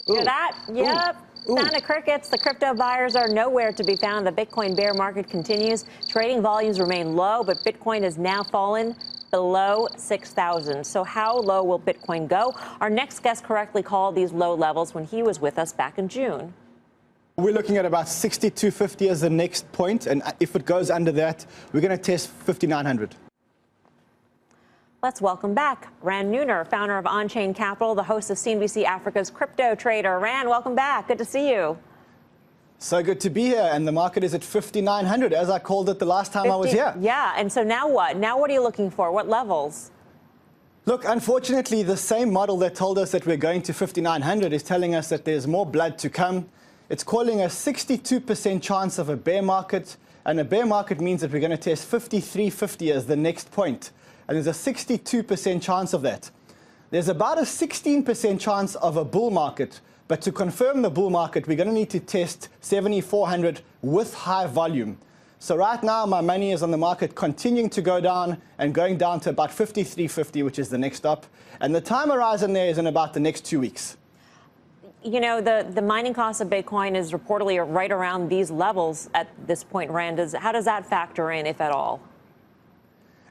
Hear that? Yep. Sound of crickets. The crypto buyers are nowhere to be found. The Bitcoin bear market continues. Trading volumes remain low, but Bitcoin has now fallen below 6,000. So how low will Bitcoin go? Our next guest correctly called these low levels when he was with us back in June. We're looking at about 6,250 as the next point, and if it goes under that, we're going to test 5,900. Let's welcome back Rand Neuner, founder of On-Chain Capital, the host of Cnbc Africa's Crypto Trader. Rand, welcome back. Good to see you. So good to be here, and the market is at 5,900, as I called it the last time I was here. Yeah, and so now what? Now what are you looking for? What levels? Look, unfortunately, the same model that told us that we're going to 5,900 is telling us that there's more blood to come. It's calling a 62% chance of a bear market, and a bear market means that we're going to test 5,350 as the next point. And there's a 62% chance of that. There's about a 16% chance of a bull market, but to confirm the bull market, we're going to need to test 7,400 with high volume. So right now, my money is on the market continuing to go down and going down to about 5,350, which is the next stop. And the time horizon there is in about the next 2 weeks. You know, the mining cost of Bitcoin is reportedly right around these levels at this point, Rand. How does that factor in, if at all?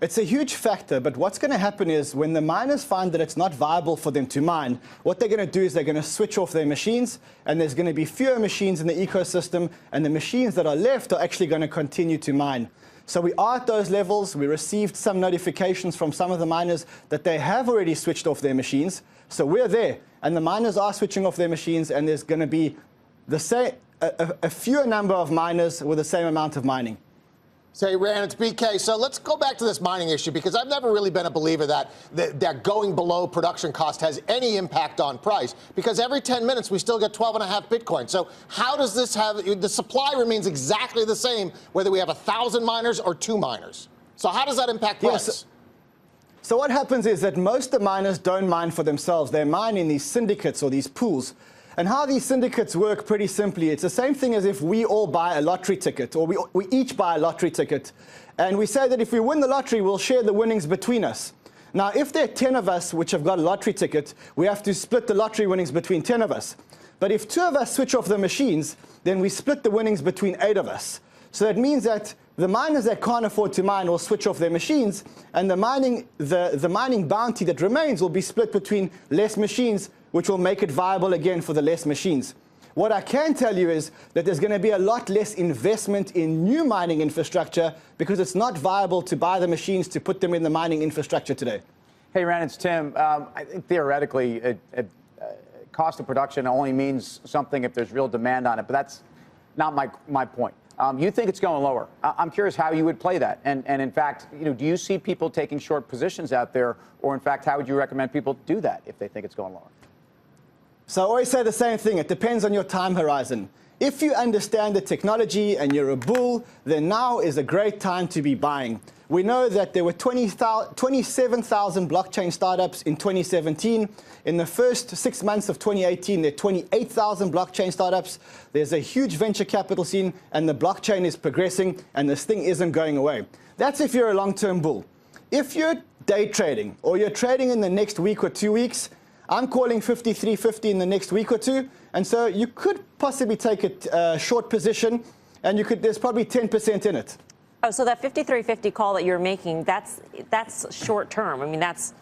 It's a huge factor, but what's going to happen is when the miners find that it's not viable for them to mine, what they're going to do is they're going to switch off their machines, and there's going to be fewer machines in the ecosystem, and the machines that are left are actually going to continue to mine. So we are at those levels. We received some notifications from some of the miners that they have already switched off their machines. So we're there, and the miners are switching off their machines, and there's going to be the same, a fewer number of miners with the same amount of mining. Say, Rand, it's BK. So let's go back to this mining issue, because I've never really been a believer that going below production cost has any impact on price, because every 10 minutes we still get 12.5 Bitcoin. So how does this have, the supply remains exactly the same, whether we have 1,000 miners or 2 miners. So how does that impact price? Yes. So what happens is that most of the miners don't mine for themselves. They mine in these syndicates or these pools. And how these syndicates work, pretty simply, it's the same thing as if we all buy a lottery ticket, or we each buy a lottery ticket. And we say that if we win the lottery, we'll share the winnings between us. Now, if there are 10 of us which have got a lottery ticket, we have to split the lottery winnings between 10 of us. But if 2 of us switch off the machines, then we split the winnings between 8 of us. So that means that the miners that can't afford to mine will switch off their machines, and the mining bounty that remains will be split between less machines, which will make it viable again for the less machines. What I can tell you is that there's going to be a lot less investment in new mining infrastructure, because it's not viable to buy the machines to put them in the mining infrastructure today. Hey, Rand, it's Tim. I think theoretically, cost of production only means something if there's real demand on it, but that's not my point. You think it's going lower. I'm curious how you would play that. And in fact, do you see people taking short positions out there, or in fact, how would you recommend people do that if they think it's going lower? So I always say the same thing. It depends on your time horizon. If you understand the technology and you're a bull, then now is a great time to be buying. We know that there were 27,000 blockchain startups in 2017. In the first 6 months of 2018, there are 28,000 blockchain startups. There's a huge venture capital scene, and the blockchain is progressing, and this thing isn't going away. That's if you're a long-term bull. If you're day trading, or you're trading in the next week or 2 weeks, I'm calling 5,350 in the next week or 2, and so you could possibly take a short position, and there's probably 10% in it. Oh, so that 5,350 call that you're making, that's short term. I mean, that's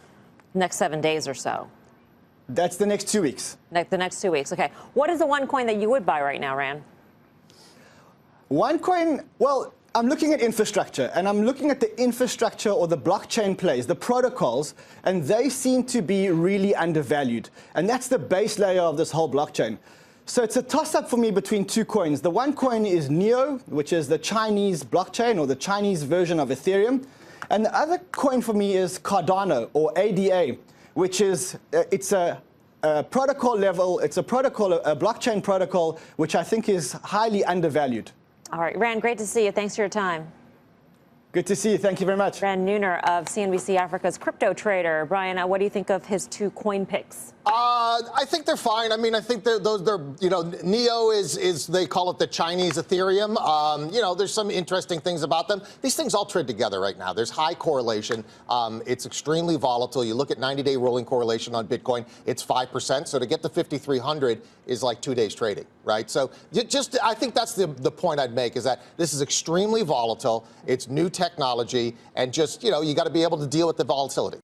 next 7 days or so. That's the next 2 weeks. The next 2 weeks. Okay. What is the one coin that you would buy right now, Rand? One coin, well, I'm looking at infrastructure, and I'm looking at the infrastructure or the blockchain plays, the protocols, and they seem to be really undervalued. And that's the base layer of this whole blockchain. So it's a toss-up for me between 2 coins. The one coin is Neo, which is the Chinese blockchain or the Chinese version of Ethereum. And the other coin for me is Cardano, or ADA, which is it's a protocol level. It's a protocol, a blockchain protocol, which I think is highly undervalued. All right, Rand, great to see you. Thanks for your time. Good to see you. Thank you very much. Brand Nooner of CNBC Africa's crypto trader. Brian, what do you think of his 2 coin picks? I think they're fine. I mean, I think they're Neo is they call it the Chinese Ethereum. There's some interesting things about them. These things all trade together right now. There's high correlation. It's extremely volatile. You look at 90-day rolling correlation on Bitcoin, it's 5%. So to get to 5,300 is like 2 days trading, right? So I think that's the point I'd make, is that this is extremely volatile. It's new technology, and you got to be able to deal with the volatility.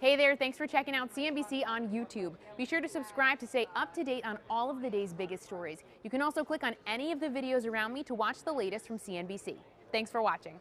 Hey there, thanks for checking out CNBC on YouTube. Be sure to subscribe to stay up to date on all of the day's biggest stories. You can also click on any of the videos around me to watch the latest from CNBC. Thanks for watching.